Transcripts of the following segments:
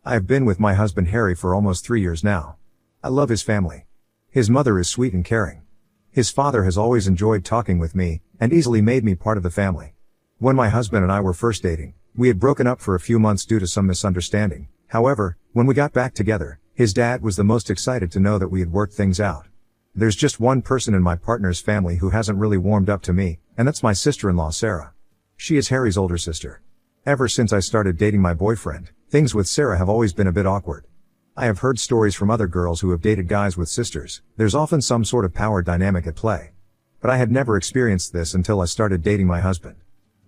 I have been with my husband Harry for almost 3 years now. I love his family. His mother is sweet and caring. His father has always enjoyed talking with me, and easily made me part of the family. When my husband and I were first dating, we had broken up for a few months due to some misunderstanding. However, when we got back together, his dad was the most excited to know that we had worked things out. There's just one person in my partner's family who hasn't really warmed up to me, and that's my sister-in-law Sarah. She is Harry's older sister. Ever since I started dating my boyfriend, things with Sarah have always been a bit awkward. I have heard stories from other girls who have dated guys with sisters. There's often some sort of power dynamic at play. But I had never experienced this until I started dating my husband.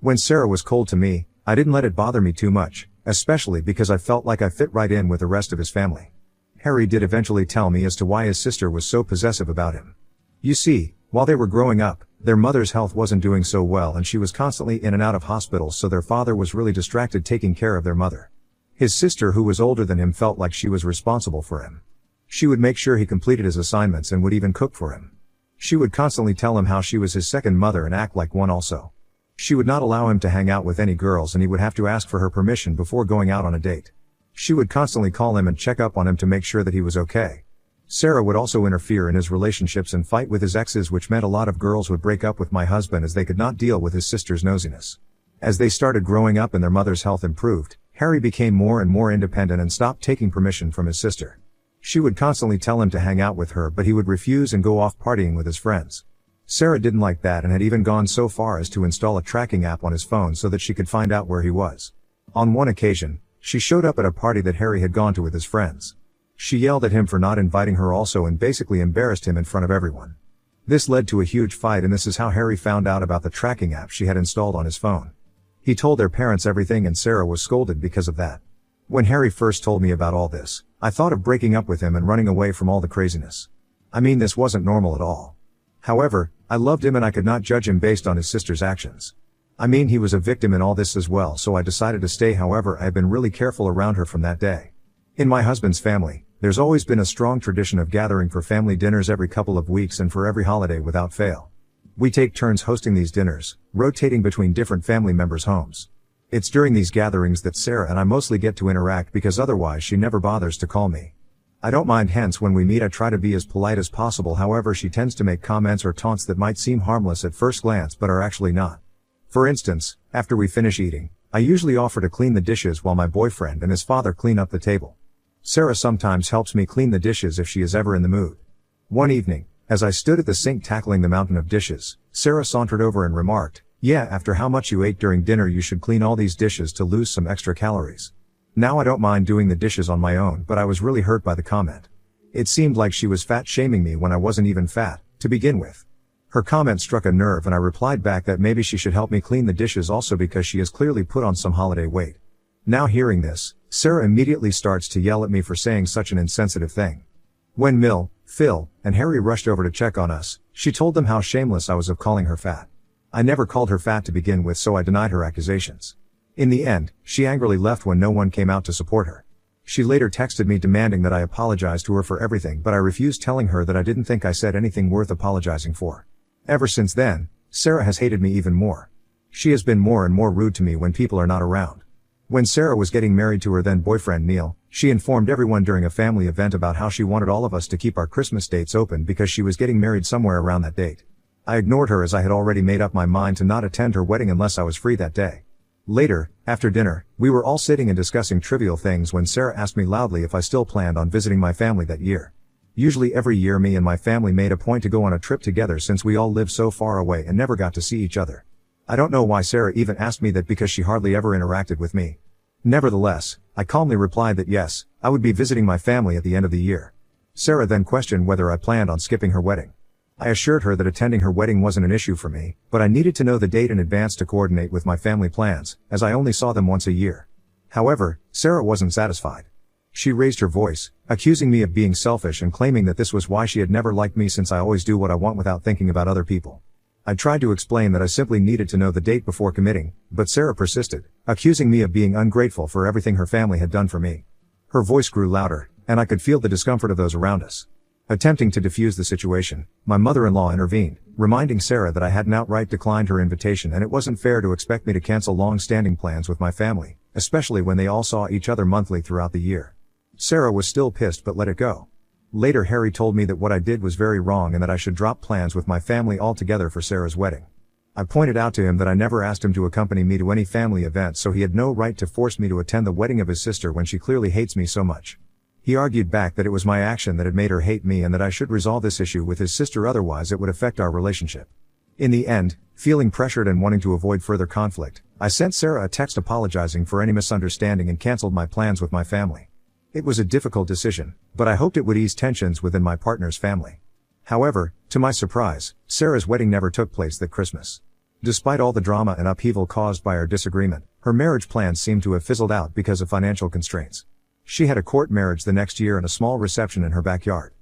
When Sarah was cold to me, I didn't let it bother me too much, especially because I felt like I fit right in with the rest of his family. Harry did eventually tell me as to why his sister was so possessive about him. You see, while they were growing up, their mother's health wasn't doing so well and she was constantly in and out of hospitals, so their father was really distracted taking care of their mother. His sister, who was older than him, felt like she was responsible for him. She would make sure he completed his assignments and would even cook for him. She would constantly tell him how she was his second mother and act like one also. She would not allow him to hang out with any girls and he would have to ask for her permission before going out on a date. She would constantly call him and check up on him to make sure that he was okay. Sarah would also interfere in his relationships and fight with his exes, which meant a lot of girls would break up with my husband as they could not deal with his sister's nosiness. As they started growing up and their mother's health improved, Harry became more and more independent and stopped taking permission from his sister. She would constantly tell him to hang out with her, but he would refuse and go off partying with his friends. Sarah didn't like that and had even gone so far as to install a tracking app on his phone so that she could find out where he was. On one occasion, she showed up at a party that Harry had gone to with his friends. She yelled at him for not inviting her also and basically embarrassed him in front of everyone. This led to a huge fight, and this is how Harry found out about the tracking app she had installed on his phone. He told their parents everything and Sarah was scolded because of that. When Harry first told me about all this, I thought of breaking up with him and running away from all the craziness. I mean, this wasn't normal at all. However, I loved him and I could not judge him based on his sister's actions. I mean, he was a victim in all this as well, so I decided to stay. However, I have been really careful around her from that day. In my husband's family, there's always been a strong tradition of gathering for family dinners every couple of weeks and for every holiday without fail. We take turns hosting these dinners, rotating between different family members' homes. It's during these gatherings that Sarah and I mostly get to interact because otherwise she never bothers to call me. I don't mind, hence when we meet I try to be as polite as possible. However, she tends to make comments or taunts that might seem harmless at first glance but are actually not. For instance, after we finish eating, I usually offer to clean the dishes while my boyfriend and his father clean up the table. Sarah sometimes helps me clean the dishes if she is ever in the mood. One evening, as I stood at the sink tackling the mountain of dishes, Sarah sauntered over and remarked, "Yeah, after how much you ate during dinner you should clean all these dishes to lose some extra calories." Now I don't mind doing the dishes on my own, but I was really hurt by the comment. It seemed like she was fat shaming me when I wasn't even fat, to begin with. Her comment struck a nerve and I replied back that maybe she should help me clean the dishes also because she has clearly put on some holiday weight. Now hearing this, Sarah immediately starts to yell at me for saying such an insensitive thing. When Phil, and Harry rushed over to check on us, she told them how shameless I was of calling her fat. I never called her fat to begin with, so I denied her accusations. In the end, she angrily left when no one came out to support her. She later texted me demanding that I apologize to her for everything, but I refused, telling her that I didn't think I said anything worth apologizing for. Ever since then, Sarah has hated me even more. She has been more and more rude to me when people are not around. When Sarah was getting married to her then boyfriend Neil, she informed everyone during a family event about how she wanted all of us to keep our Christmas dates open because she was getting married somewhere around that date. I ignored her as I had already made up my mind to not attend her wedding unless I was free that day. Later, after dinner, we were all sitting and discussing trivial things when Sarah asked me loudly if I still planned on visiting my family that year. Usually every year me and my family made a point to go on a trip together since we all lived so far away and never got to see each other. I don't know why Sarah even asked me that because she hardly ever interacted with me. Nevertheless, I calmly replied that yes, I would be visiting my family at the end of the year. Sarah then questioned whether I planned on skipping her wedding. I assured her that attending her wedding wasn't an issue for me, but I needed to know the date in advance to coordinate with my family plans, as I only saw them once a year. However, Sarah wasn't satisfied. She raised her voice, accusing me of being selfish and claiming that this was why she had never liked me since I always do what I want without thinking about other people. I tried to explain that I simply needed to know the date before committing, but Sarah persisted, accusing me of being ungrateful for everything her family had done for me. Her voice grew louder, and I could feel the discomfort of those around us. Attempting to defuse the situation, my mother-in-law intervened, reminding Sarah that I hadn't outright declined her invitation and it wasn't fair to expect me to cancel long-standing plans with my family, especially when they all saw each other monthly throughout the year. Sarah was still pissed but let it go. Later Harry told me that what I did was very wrong and that I should drop plans with my family altogether for Sarah's wedding. I pointed out to him that I never asked him to accompany me to any family event, so he had no right to force me to attend the wedding of his sister when she clearly hates me so much. He argued back that it was my action that had made her hate me and that I should resolve this issue with his sister, otherwise it would affect our relationship. In the end, feeling pressured and wanting to avoid further conflict, I sent Sarah a text apologizing for any misunderstanding and canceled my plans with my family. It was a difficult decision, but I hoped it would ease tensions within my partner's family. However, to my surprise, Sarah's wedding never took place that Christmas. Despite all the drama and upheaval caused by our disagreement, her marriage plans seemed to have fizzled out because of financial constraints. She had a court marriage the next year and a small reception in her backyard.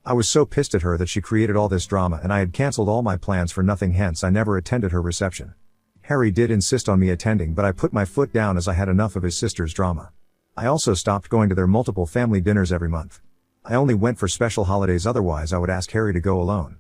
I was so pissed at her that she created all this drama and I had cancelled all my plans for nothing, hence I never attended her reception. Harry did insist on me attending, but I put my foot down as I had enough of his sister's drama. I also stopped going to their multiple family dinners every month. I only went for special holidays, otherwise I would ask Harry to go alone.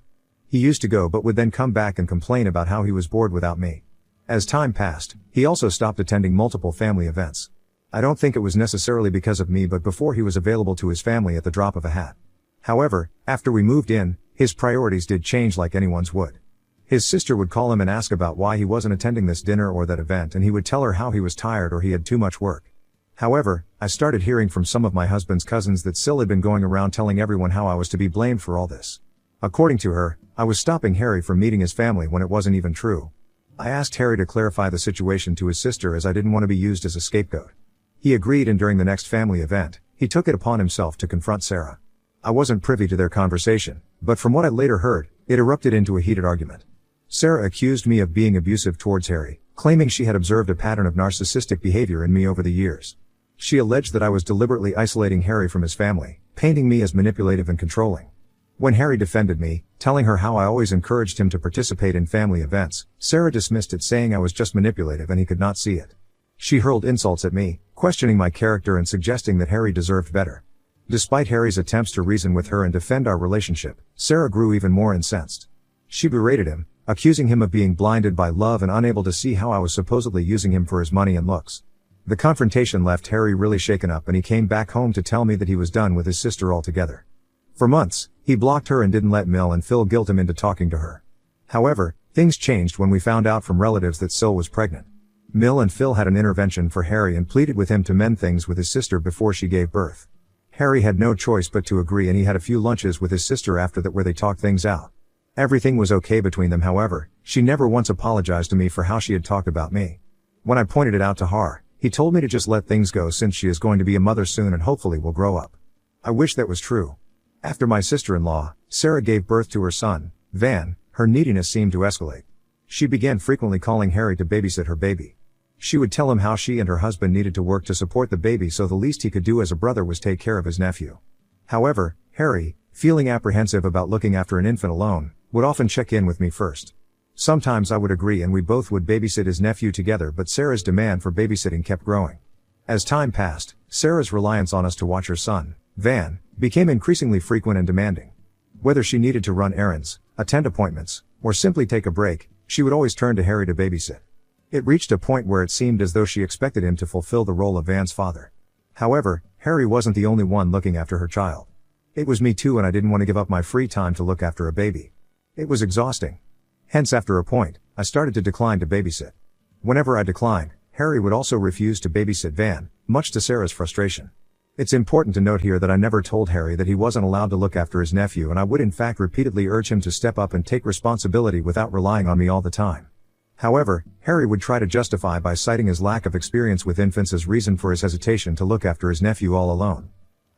He used to go but would then come back and complain about how he was bored without me. As time passed, he also stopped attending multiple family events. I don't think it was necessarily because of me, but before he was available to his family at the drop of a hat. However, after we moved in, his priorities did change like anyone's would. His sister would call him and ask about why he wasn't attending this dinner or that event, and he would tell her how he was tired or he had too much work. However, I started hearing from some of my husband's cousins that Syl had been going around telling everyone how I was to be blamed for all this. According to her, I was stopping Harry from meeting his family when it wasn't even true. I asked Harry to clarify the situation to his sister as I didn't want to be used as a scapegoat. He agreed, and during the next family event, he took it upon himself to confront Sarah. I wasn't privy to their conversation, but from what I later heard, it erupted into a heated argument. Sarah accused me of being abusive towards Harry, claiming she had observed a pattern of narcissistic behavior in me over the years. She alleged that I was deliberately isolating Harry from his family, painting me as manipulative and controlling. When Harry defended me, telling her how I always encouraged him to participate in family events, Sarah dismissed it, saying I was just manipulative and he could not see it. She hurled insults at me, questioning my character and suggesting that Harry deserved better. Despite Harry's attempts to reason with her and defend our relationship, Sarah grew even more incensed. She berated him, accusing him of being blinded by love and unable to see how I was supposedly using him for his money and looks. The confrontation left Harry really shaken up, and he came back home to tell me that he was done with his sister altogether. For months, he blocked her and didn't let Mill and Phil guilt him into talking to her. However, things changed when we found out from relatives that Syl was pregnant. Mill and Phil had an intervention for Harry and pleaded with him to mend things with his sister before she gave birth. Harry had no choice but to agree, and he had a few lunches with his sister after that where they talked things out. Everything was okay between them. However, she never once apologized to me for how she had talked about me. When I pointed it out to Har, he told me to just let things go since she is going to be a mother soon and hopefully will grow up. I wish that was true. After my sister-in-law, Sarah, gave birth to her son, Van, her neediness seemed to escalate. She began frequently calling Harry to babysit her baby. She would tell him how she and her husband needed to work to support the baby, so the least he could do as a brother was take care of his nephew. However, Harry, feeling apprehensive about looking after an infant alone, would often check in with me first. Sometimes I would agree and we both would babysit his nephew together, but Sarah's demand for babysitting kept growing. As time passed, Sarah's reliance on us to watch her son, Van, became increasingly frequent and demanding. Whether she needed to run errands, attend appointments, or simply take a break, she would always turn to Harry to babysit. It reached a point where it seemed as though she expected him to fulfill the role of Van's father. However, Harry wasn't the only one looking after her child. It was me too, and I didn't want to give up my free time to look after a baby. It was exhausting. Hence, after a point, I started to decline to babysit. Whenever I declined, Harry would also refuse to babysit Van, much to Sarah's frustration. It's important to note here that I never told Harry that he wasn't allowed to look after his nephew, and I would in fact repeatedly urge him to step up and take responsibility without relying on me all the time. However, Harry would try to justify by citing his lack of experience with infants as reason for his hesitation to look after his nephew all alone.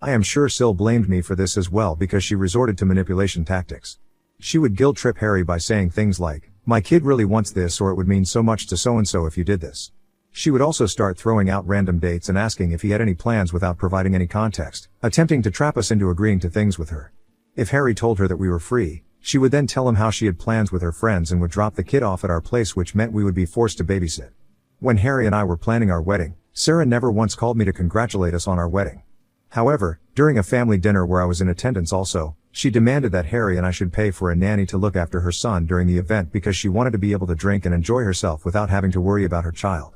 I am sure Syl blamed me for this as well, because she resorted to manipulation tactics. She would guilt-trip Harry by saying things like, "My kid really wants this," or "It would mean so much to so-and-so if you did this." She would also start throwing out random dates and asking if he had any plans without providing any context, attempting to trap us into agreeing to things with her. If Harry told her that we were free, she would then tell him how she had plans with her friends and would drop the kid off at our place, which meant we would be forced to babysit. When Harry and I were planning our wedding, Sarah never once called me to congratulate us on our wedding. However, during a family dinner where I was in attendance also, she demanded that Harry and I should pay for a nanny to look after her son during the event because she wanted to be able to drink and enjoy herself without having to worry about her child.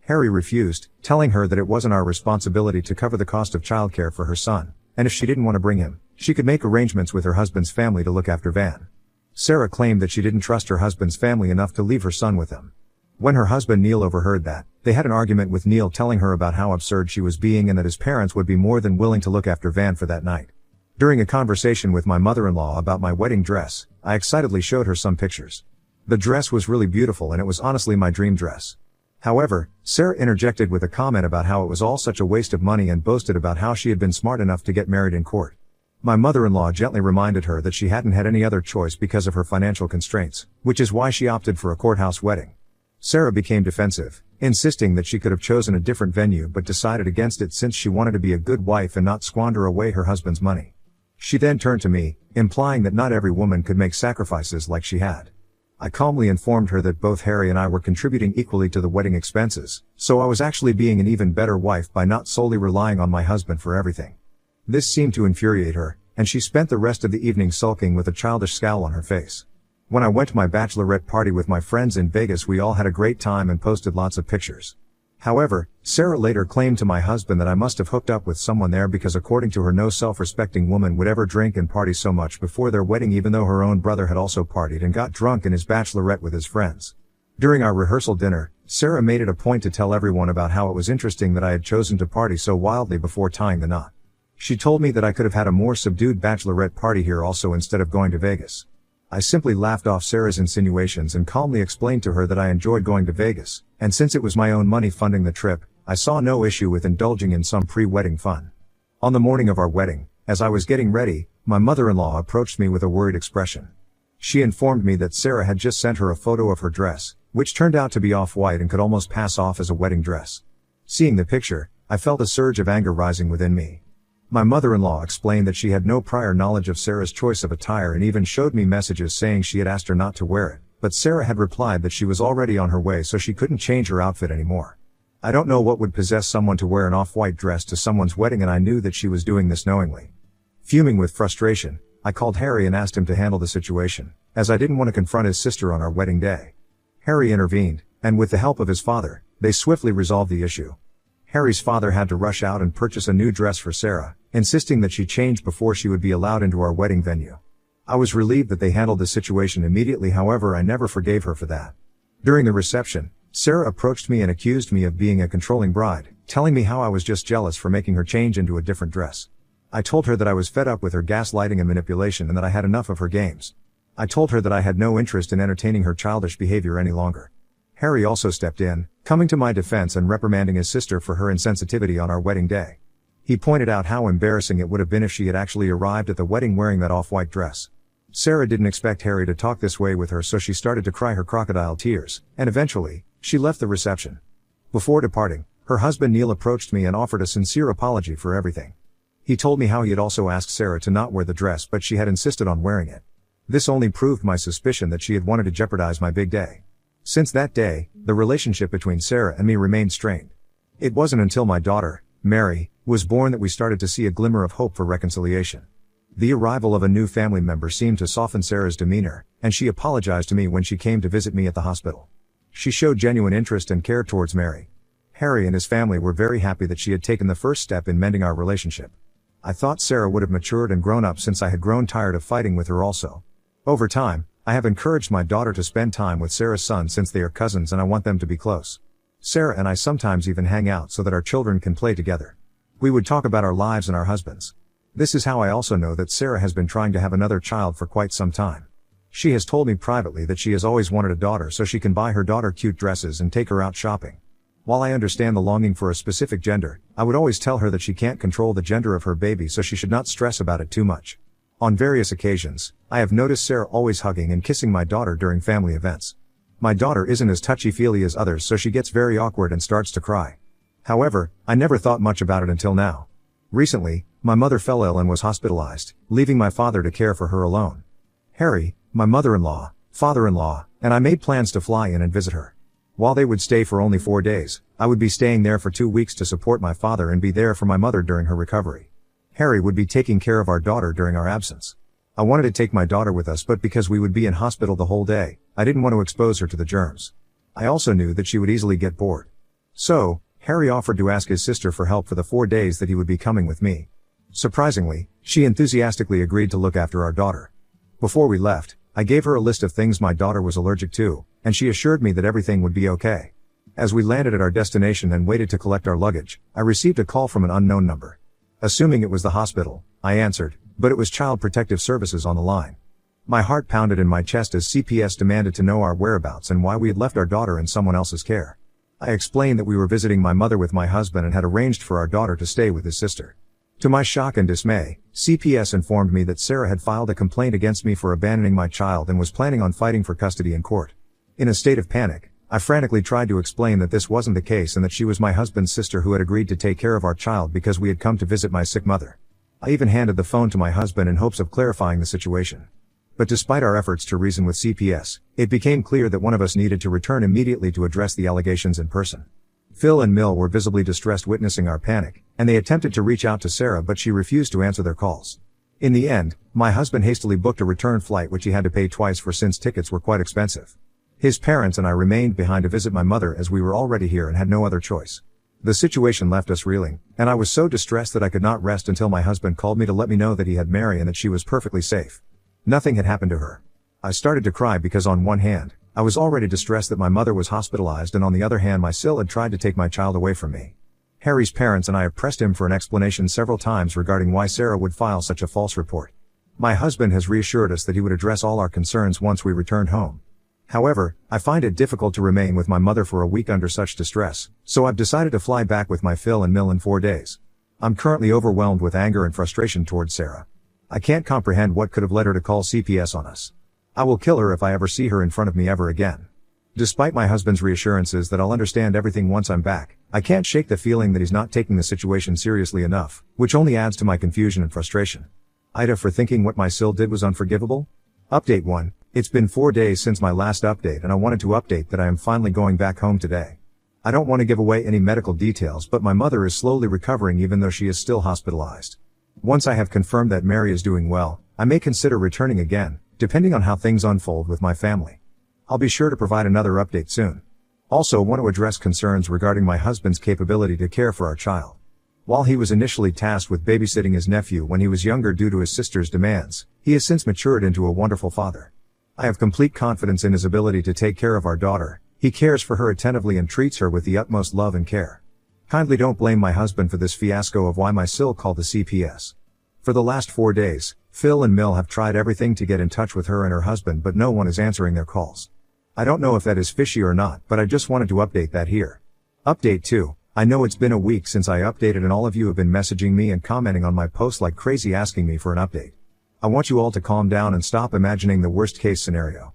Harry refused, telling her that it wasn't our responsibility to cover the cost of childcare for her son, and if she didn't want to bring him, she could make arrangements with her husband's family to look after Van. Sarah claimed that she didn't trust her husband's family enough to leave her son with them. When her husband Neil overheard that, they had an argument with Neil, telling her about how absurd she was being and that his parents would be more than willing to look after Van for that night. During a conversation with my mother-in-law about my wedding dress, I excitedly showed her some pictures. The dress was really beautiful and it was honestly my dream dress. However, Sarah interjected with a comment about how it was all such a waste of money and boasted about how she had been smart enough to get married in court. My mother-in-law gently reminded her that she hadn't had any other choice because of her financial constraints, which is why she opted for a courthouse wedding. Sarah became defensive, insisting that she could have chosen a different venue but decided against it since she wanted to be a good wife and not squander away her husband's money. She then turned to me, implying that not every woman could make sacrifices like she had. I calmly informed her that both Harry and I were contributing equally to the wedding expenses, so I was actually being an even better wife by not solely relying on my husband for everything. This seemed to infuriate her, and she spent the rest of the evening sulking with a childish scowl on her face. When I went to my bachelorette party with my friends in Vegas, we all had a great time and posted lots of pictures. However, Sarah later claimed to my husband that I must have hooked up with someone there because according to her, no self-respecting woman would ever drink and party so much before their wedding, even though her own brother had also partied and got drunk in his bachelorette with his friends. During our rehearsal dinner, Sarah made it a point to tell everyone about how it was interesting that I had chosen to party so wildly before tying the knot. She told me that I could have had a more subdued bachelorette party here also instead of going to Vegas. I simply laughed off Sarah's insinuations and calmly explained to her that I enjoyed going to Vegas, and since it was my own money funding the trip, I saw no issue with indulging in some pre-wedding fun. On the morning of our wedding, as I was getting ready, my mother-in-law approached me with a worried expression. She informed me that Sarah had just sent her a photo of her dress, which turned out to be off-white and could almost pass off as a wedding dress. Seeing the picture, I felt a surge of anger rising within me. My mother-in-law explained that she had no prior knowledge of Sarah's choice of attire and even showed me messages saying she had asked her not to wear it, but Sarah had replied that she was already on her way so she couldn't change her outfit anymore. I don't know what would possess someone to wear an off-white dress to someone's wedding, and I knew that she was doing this knowingly. Fuming with frustration, I called Harry and asked him to handle the situation, as I didn't want to confront his sister on our wedding day. Harry intervened, and with the help of his father, they swiftly resolved the issue. Harry's father had to rush out and purchase a new dress for Sarah, insisting that she change before she would be allowed into our wedding venue. I was relieved that they handled the situation immediately, however I never forgave her for that. During the reception, Sarah approached me and accused me of being a controlling bride, telling me how I was just jealous for making her change into a different dress. I told her that I was fed up with her gaslighting and manipulation and that I had enough of her games. I told her that I had no interest in entertaining her childish behavior any longer. Harry also stepped in, coming to my defense and reprimanding his sister for her insensitivity on our wedding day. He pointed out how embarrassing it would have been if she had actually arrived at the wedding wearing that off-white dress. Sarah didn't expect Harry to talk this way with her, so she started to cry her crocodile tears, and eventually, she left the reception. Before departing, her husband Neil approached me and offered a sincere apology for everything. He told me how he had also asked Sarah to not wear the dress, but she had insisted on wearing it. This only proved my suspicion that she had wanted to jeopardize my big day. Since that day, the relationship between Sarah and me remained strained. It wasn't until my daughter, Mary, was born that we started to see a glimmer of hope for reconciliation. The arrival of a new family member seemed to soften Sarah's demeanor, and she apologized to me when she came to visit me at the hospital. She showed genuine interest and care towards Mary. Harry and his family were very happy that she had taken the first step in mending our relationship. I thought Sarah would have matured and grown up since I had grown tired of fighting with her also. Over time, I have encouraged my daughter to spend time with Sarah's son since they are cousins and I want them to be close. Sarah and I sometimes even hang out so that our children can play together. We would talk about our lives and our husbands. This is how I also know that Sarah has been trying to have another child for quite some time. She has told me privately that she has always wanted a daughter so she can buy her daughter cute dresses and take her out shopping. While I understand the longing for a specific gender, I would always tell her that she can't control the gender of her baby, so she should not stress about it too much. On various occasions, I have noticed Sarah always hugging and kissing my daughter during family events. My daughter isn't as touchy-feely as others, so she gets very awkward and starts to cry. However, I never thought much about it until now. Recently, my mother fell ill and was hospitalized, leaving my father to care for her alone. Harry, my mother-in-law, father-in-law, and I made plans to fly in and visit her. While they would stay for only 4 days, I would be staying there for 2 weeks to support my father and be there for my mother during her recovery. Harry would be taking care of our daughter during our absence. I wanted to take my daughter with us, but because we would be in hospital the whole day, I didn't want to expose her to the germs. I also knew that she would easily get bored. So, Harry offered to ask his sister for help for the 4 days that he would be coming with me. Surprisingly, she enthusiastically agreed to look after our daughter. Before we left, I gave her a list of things my daughter was allergic to, and she assured me that everything would be okay. As we landed at our destination and waited to collect our luggage, I received a call from an unknown number. Assuming it was the hospital, I answered, but it was Child Protective Services on the line. My heart pounded in my chest as CPS demanded to know our whereabouts and why we had left our daughter in someone else's care. I explained that we were visiting my mother with my husband and had arranged for our daughter to stay with his sister. To my shock and dismay, CPS informed me that Sarah had filed a complaint against me for abandoning my child and was planning on fighting for custody in court. In a state of panic, I frantically tried to explain that this wasn't the case and that she was my husband's sister who had agreed to take care of our child because we had come to visit my sick mother. I even handed the phone to my husband in hopes of clarifying the situation. But despite our efforts to reason with CPS, it became clear that one of us needed to return immediately to address the allegations in person. Phil and Mill were visibly distressed witnessing our panic, and they attempted to reach out to Sarah but she refused to answer their calls. In the end, my husband hastily booked a return flight which he had to pay twice for since tickets were quite expensive. His parents and I remained behind to visit my mother as we were already here and had no other choice. The situation left us reeling, and I was so distressed that I could not rest until my husband called me to let me know that he had Mary and that she was perfectly safe. Nothing had happened to her. I started to cry because on one hand, I was already distressed that my mother was hospitalized and on the other hand my Sil had tried to take my child away from me. Harry's parents and I have pressed him for an explanation several times regarding why Sarah would file such a false report. My husband has reassured us that he would address all our concerns once we returned home. However, I find it difficult to remain with my mother for a week under such distress, so I've decided to fly back with my Phil and Mill in 4 days. I'm currently overwhelmed with anger and frustration towards Sarah. I can't comprehend what could have led her to call CPS on us. I will kill her if I ever see her in front of me ever again. Despite my husband's reassurances that I'll understand everything once I'm back, I can't shake the feeling that he's not taking the situation seriously enough, which only adds to my confusion and frustration. Ida for thinking what my Sil did was unforgivable? Update 1. It's been 4 days since my last update and I wanted to update that I am finally going back home today. I don't want to give away any medical details but my mother is slowly recovering even though she is still hospitalized. Once I have confirmed that Mary is doing well, I may consider returning again, depending on how things unfold with my family. I'll be sure to provide another update soon. Also want to address concerns regarding my husband's capability to care for our child. While he was initially tasked with babysitting his nephew when he was younger due to his sister's demands, he has since matured into a wonderful father. I have complete confidence in his ability to take care of our daughter. He cares for her attentively and treats her with the utmost love and care. Kindly don't blame my husband for this fiasco of why my Sil called the CPS. For the last 4 days, Phil and Mill have tried everything to get in touch with her and her husband but no one is answering their calls. I don't know if that is fishy or not but I just wanted to update that here. Update 2. I know it's been a week since I updated and all of you have been messaging me and commenting on my posts like crazy asking me for an update. I want you all to calm down and stop imagining the worst case scenario.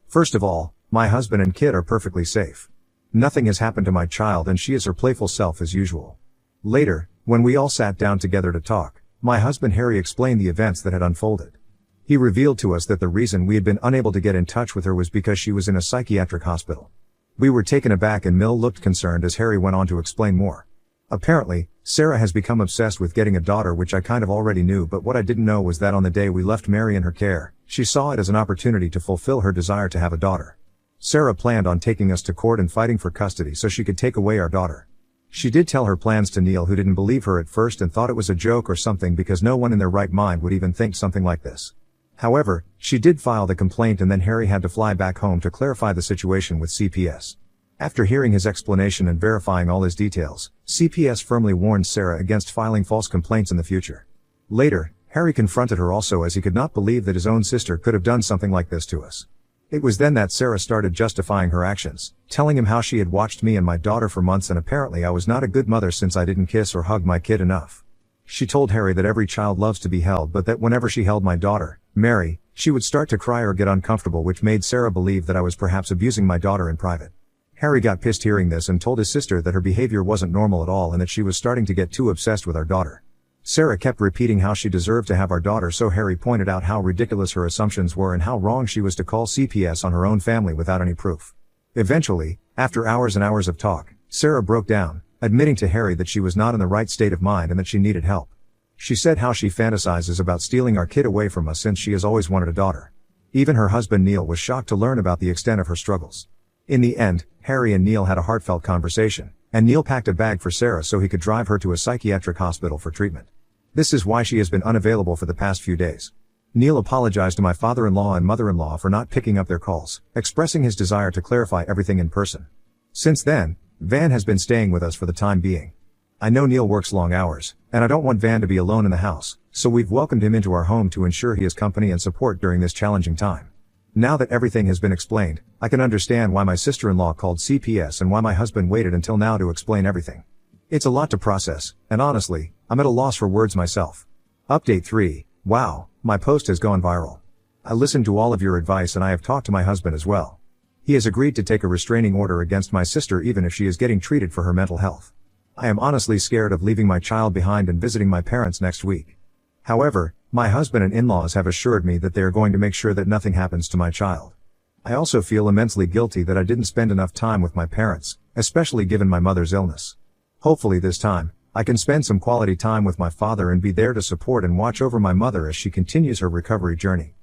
First of all, my husband and kid are perfectly safe. Nothing has happened to my child and she is her playful self as usual. Later, when we all sat down together to talk, my husband Harry explained the events that had unfolded. He revealed to us that the reason we had been unable to get in touch with her was because she was in a psychiatric hospital. We were taken aback and Mill looked concerned as Harry went on to explain more. Apparently, Sarah has become obsessed with getting a daughter which I kind of already knew but what I didn't know was that on the day we left Mary in her care, she saw it as an opportunity to fulfill her desire to have a daughter. Sarah planned on taking us to court and fighting for custody so she could take away our daughter. She did tell her plans to Neil who didn't believe her at first and thought it was a joke or something because no one in their right mind would even think something like this. However, she did file the complaint and then Harry had to fly back home to clarify the situation with CPS. After hearing his explanation and verifying all his details, CPS firmly warned Sarah against filing false complaints in the future. Later, Harry confronted her also as he could not believe that his own sister could have done something like this to us. It was then that Sarah started justifying her actions, telling him how she had watched me and my daughter for months and apparently I was not a good mother since I didn't kiss or hug my kid enough. She told Harry that every child loves to be held but that whenever she held my daughter, Mary, she would start to cry or get uncomfortable which made Sarah believe that I was perhaps abusing my daughter in private. Harry got pissed hearing this and told his sister that her behavior wasn't normal at all and that she was starting to get too obsessed with our daughter. Sarah kept repeating how she deserved to have our daughter so Harry pointed out how ridiculous her assumptions were and how wrong she was to call CPS on her own family without any proof. Eventually, after hours and hours of talk, Sarah broke down, admitting to Harry that she was not in the right state of mind and that she needed help. She said how she fantasizes about stealing our kid away from us since she has always wanted a daughter. Even her husband Neil was shocked to learn about the extent of her struggles. In the end, Harry and Neil had a heartfelt conversation, And Neil packed a bag for Sarah so he could drive her to a psychiatric hospital for treatment. This is why she has been unavailable for the past few days. Neil apologized to my father-in-law and mother-in-law for not picking up their calls, expressing his desire to clarify everything in person. Since then, Van has been staying with us for the time being. I know Neil works long hours, and I don't want Van to be alone in the house, so we've welcomed him into our home to ensure he has company and support during this challenging time. Now that everything has been explained, I can understand why my sister-in-law called CPS and why my husband waited until now to explain everything. It's a lot to process, and honestly, I'm at a loss for words myself. Update 3. Wow, my post has gone viral. I listened to all of your advice and I have talked to my husband as well. He has agreed to take a restraining order against my sister even if she is getting treated for her mental health. I am honestly scared of leaving my child behind and visiting my parents next week. However, my husband and in-laws have assured me that they are going to make sure that nothing happens to my child. I also feel immensely guilty that I didn't spend enough time with my parents, especially given my mother's illness. Hopefully this time, I can spend some quality time with my father and be there to support and watch over my mother as she continues her recovery journey.